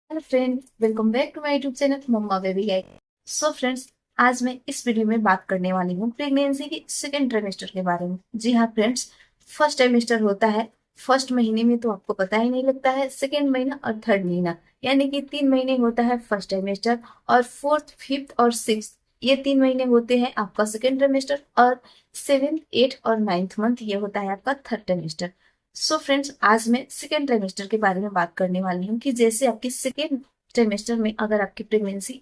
Hello friend, welcome back to my YouTube channel mamma baby guide. So friends, आज मैं इस video में बात करने वाली हूँ प्रेगनेंसी के सेकेंड ट्राइमेस्टर के बारे में। जी हाँ फ्रेंड्स, फर्स्ट ट्राइमेस्टर होता है फर्स्ट महीने में, तो आपको पता ही नहीं लगता है। सेकेंड महीना और थर्ड महीना, यानी कि 3 महीने होता है फर्स्ट ट्राइमेस्टर, और फोर्थ, फिफ्थ और सिक्स, ये 3 महीने होते हैं आपका सेकेंड ट्राइमेस्टर, और सेवेंथ, एट और नाइन्थ मंथ ये होता है आपका थर्ड ट्राइमेस्टर। सो फ्रेंड्स, आज मैं सेकेंड ट्राइमेस्टर के बारे में बात करने वाली हूँ कि जैसे आपकी सेकेंड ट्राइमेस्टर में अगर आपकी प्रेगनेंसी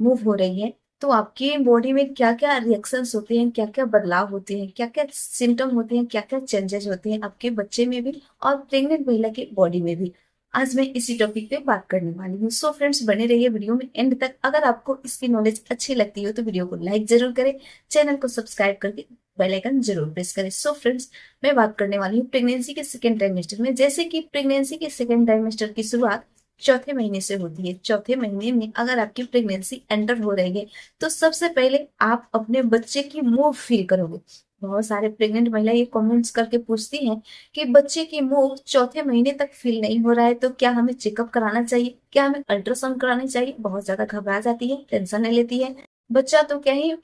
मूव हो रही है, तो आपकी बॉडी में क्या क्या रिएक्शंस होते हैं, क्या क्या बदलाव होते हैं, क्या क्या सिम्टम होते हैं, क्या क्या चेंजेस होते हैं आपके बच्चे में भी और प्रेग्नेंट महिला की बॉडी में भी। आज मैं इसी टॉपिक पे बात करने वाली हूँ। सो फ्रेंड्स, बने रहिए वीडियो में एंड तक। अगर आपको इसकी नॉलेज अच्छी लगती हो तो वीडियो को लाइक जरूर करें, चैनल को सब्सक्राइब करके बेल आइकन जरूर प्रेस करें। सो फ्रेंड्स, मैं बात करने वाली हूँ प्रेगनेंसी के सेकेंड ट्राइमेस्टर में। जैसे कि प्रेगनेंसी के सेकेंड ट्राइमेस्टर की शुरुआत चौथे महीने से होती है। चौथे महीने में अगर आपकी प्रेगनेंसी एंटर हो रही है, तो सबसे पहले आप अपने बच्चे की मूव फील करोगे। बहुत सारे प्रेग्नेंट महिला ये कमेंट्स करके पूछती हैं कि बच्चे की मूव चौथे महीने तक फील नहीं हो रहा है, तो क्या हमें चेकअप कराना चाहिए, क्या हमें अल्ट्रासाउंड करानी चाहिए। बहुत ज्यादा घबरा जाती है, टेंशन ले लेती है। बच्चा तो क्या ही,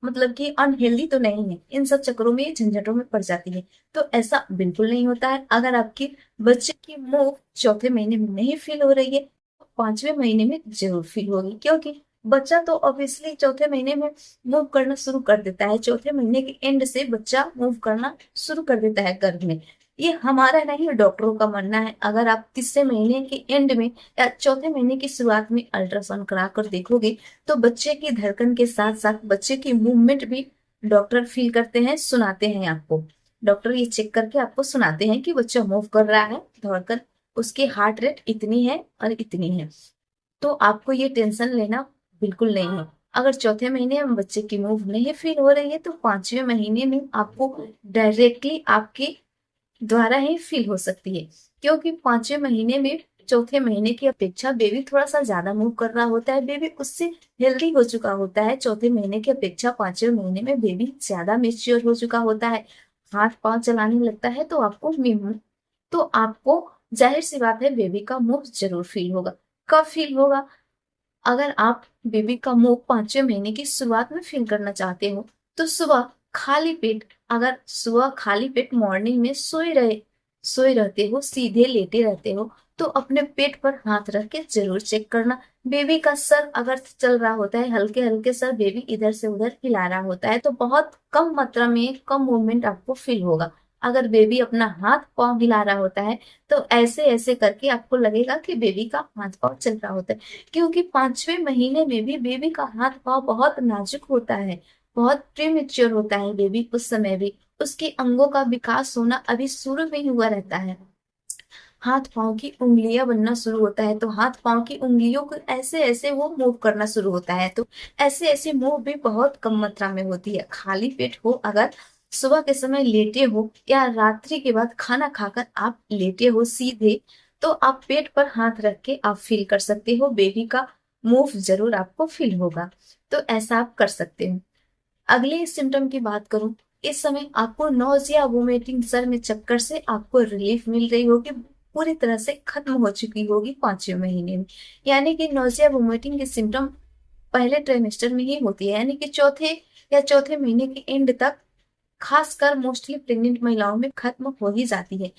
मतलब कि अनहेल्दी तो नहीं है, इन सब चक्करों में, झंझटों में पड़ जाती है। तो ऐसा बिल्कुल नहीं होता है। अगर आपके बच्चे की मूव चौथे महीने में नहीं फील हो रही है, तो 5वें महीने में जरूर फील होगी, क्योंकि बच्चा तो ऑब्वियसली चौथे महीने में मूव करना शुरू कर देता है। चौथे महीने के एंड से बच्चा मूव करना शुरू कर देता है गर्भ में। ये हमारा नहीं, डॉक्टरों का मानना है। अगर आप तीसरे महीने के एंड में या चौथे महीने की शुरुआत में अल्ट्रासाउंड करा कर देखोगे, तो बच्चे की धड़कन के साथ साथ बच्चे की मूवमेंट भी डॉक्टर फील करते हैं, सुनाते हैं आपको। डॉक्टर ये चेक करके आपको सुनाते हैं कि बच्चा मूव कर रहा है, धड़कन, उसकी हार्ट रेट इतनी है और इतनी है। तो आपको ये टेंशन लेना बिल्कुल नहीं है। अगर चौथे महीने में बच्चे की मूव नहीं फील हो रही है, तो 5वें महीने में आपको डायरेक्टली आपके द्वारा ही फील हो सकती है, क्योंकि 5वें महीने में चौथे महीने की अपेक्षा बेबी थोड़ा सा ज्यादा मूव कर रहा होता है। बेबी उससे हेल्दी हो चुका होता है। चौथे महीने की अपेक्षा 5वें महीने में बेबी ज्यादा मेच्योर हो चुका होता है, हाथ पांव चलाने लगता है। तो आपको जाहिर सी बात है, बेबी का मूव जरूर फील होगा। कब फील होगा? अगर आप बेबी का मुंह 5वें महीने की शुरुआत में फील करना चाहते हो, तो सुबह खाली पेट, अगर सुबह खाली पेट मॉर्निंग में सोए रहते हो, सीधे लेटे रहते हो, तो अपने पेट पर हाथ रख के जरूर चेक करना। बेबी का सर अगर चल रहा होता है, हल्के हल्के सर बेबी इधर से उधर हिला रहा होता है, तो बहुत कम मात्रा में, कम मूवमेंट आपको फील होगा। अगर बेबी अपना हाथ पांव हिला रहा होता है, तो ऐसे ऐसे करके आपको लगेगा कि बेबी का हाथ पांव चल रहा होता है, क्योंकि 5वें महीने में भी बेबी का हाथ पांव बहुत नाजुक होता है, बहुत प्रीमेच्योर होता है बेबी। उस समय भी उसके अंगों का विकास होना अभी शुरू में ही हुआ रहता है। हाथ पांव की उंगलियां बनना शुरू होता है, तो हाथ पांव की उंगलियों को ऐसे ऐसे वो मूव करना शुरू होता है। तो ऐसे ऐसे मूव भी बहुत कम मात्रा में होती है। खाली पेट हो, अगर सुबह के समय लेटे हो या रात्रि के बाद खाना खाकर आप लेटे हो सीधे, तो आप पेट पर हाथ रख के आप फील कर सकते हो, बेबी का मूव जरूर आपको फील होगा। तो ऐसा आप कर सकते हो। अगले सिम्टम की बात करूं, इस समय आपको नोजिया, वोमिटिंग, सर में चक्कर से आपको रिलीफ मिल रही होगी, पूरी तरह से खत्म हो चुकी होगी 5वें महीने में। यानी कि नोजिया, वोमिटिंग के सिम्टम पहले ट्राइमेस्टर में ही होती है, यानी कि चौथे महीने के एंड तक, खासकर मोस्टली प्रेग्नेंट महिलाओं में खत्म हो ही जाती है।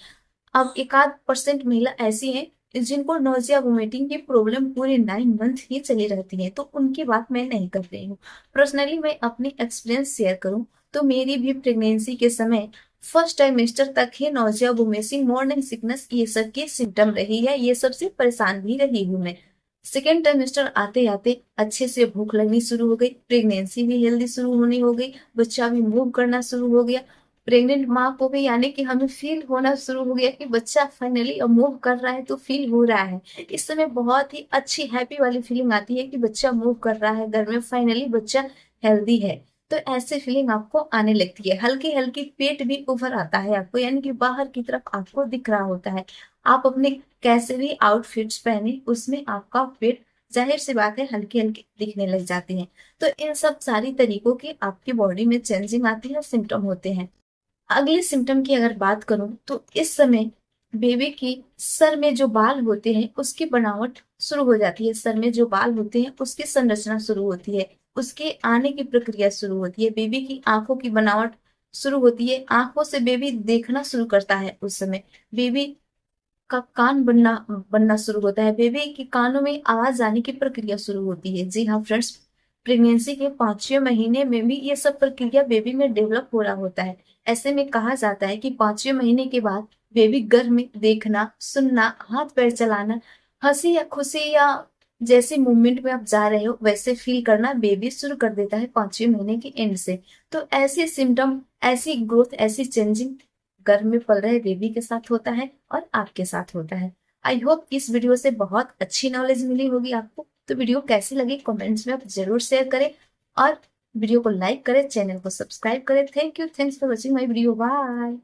अब एकाध परसेंट महिला ऐसी हैं जिनको नोजिया वोमिटिंग की प्रॉब्लम पूरे 9 मंथ ही चली रहती है, तो उनकी बात मैं नहीं कर रही हूँ। पर्सनली मैं अपनी एक्सपीरियंस शेयर करूँ, तो मेरी भी प्रेगनेंसी के समय फर्स्ट ट्राइमेस्टर तक ही नोजिया, वोमिटिंग, मॉर्निंग सिकनेस, ये सब की सिम्टम रही है। ये सबसे परेशान भी रही हूँ मैं। सेकेंड ट्राइमेस्टर आते आते अच्छे से भूख लगनी शुरू हो गई, प्रेगनेंसी भी हेल्दी शुरू होनी हो गई, बच्चा भी मूव करना शुरू हो गया। प्रेग्नेंट माँ को भी, यानी कि हमें फील होना शुरू हो गया कि बच्चा फाइनली अब मूव कर रहा है, तो फील हो रहा है। इस समय बहुत ही अच्छी हैप्पी वाली फीलिंग आती है कि बच्चा मूव कर रहा है घर में, फाइनली बच्चा हेल्दी है। तो ऐसे फीलिंग आपको आने लगती है। हल्की हल्की पेट भी उभर आता है आपको, यानी कि बाहर की तरफ आपको दिख रहा होता है। आप अपने कैसे भी आउटफिट्स पहने, उसमें आपका पेट जाहिर सी बात है हल्की हल्की दिखने लग जाती है। तो इन सब सारी तरीकों की आपकी बॉडी में चेंजिंग आती है, सिम्टम होते हैं। अगले सिम्टम की अगर बात करूं, तो इस समय बेबी की सर में जो बाल होते हैं उसकी बनावट शुरू हो जाती है। सर में जो बाल होते हैं उसकी संरचना शुरू होती है, उसके आने की प्रक्रिया शुरू होती है। बेबी की आंखों की बनावट शुरू होती है, आंखों से बेबी देखना शुरू करता है। उस समय बेबी का कान बनना बनना शुरू होता है, बेबी के कानों में आवाज आने की प्रक्रिया शुरू होती है। जी हाँ फ्रेंड्स, प्रेगनेंसी के 5वें महीने में भी ये सब प्रक्रिया बेबी में डेवलप हो रहा होता है। ऐसे में कहा जाता है कि 5वें महीने के बाद बेबी गर्भ में देखना, सुनना, हाथ पैर चलाना, हंसी या खुशी या जैसे मूवमेंट में आप जा रहे हो वैसे फील करना बेबी शुरू कर देता है 5वें महीने के एंड से। तो ऐसे सिम्टम, ऐसी ग्रोथ, ऐसी चेंजिंग गर्भ में पल रहे बेबी के साथ होता है और आपके साथ होता है। आई होप इस वीडियो से बहुत अच्छी नॉलेज मिली होगी आपको। तो वीडियो कैसी लगी कमेंट्स में आप जरूर शेयर करें और वीडियो को लाइक करें, चैनल को सब्सक्राइब करें। Thank you, thanks for watching my video, bye.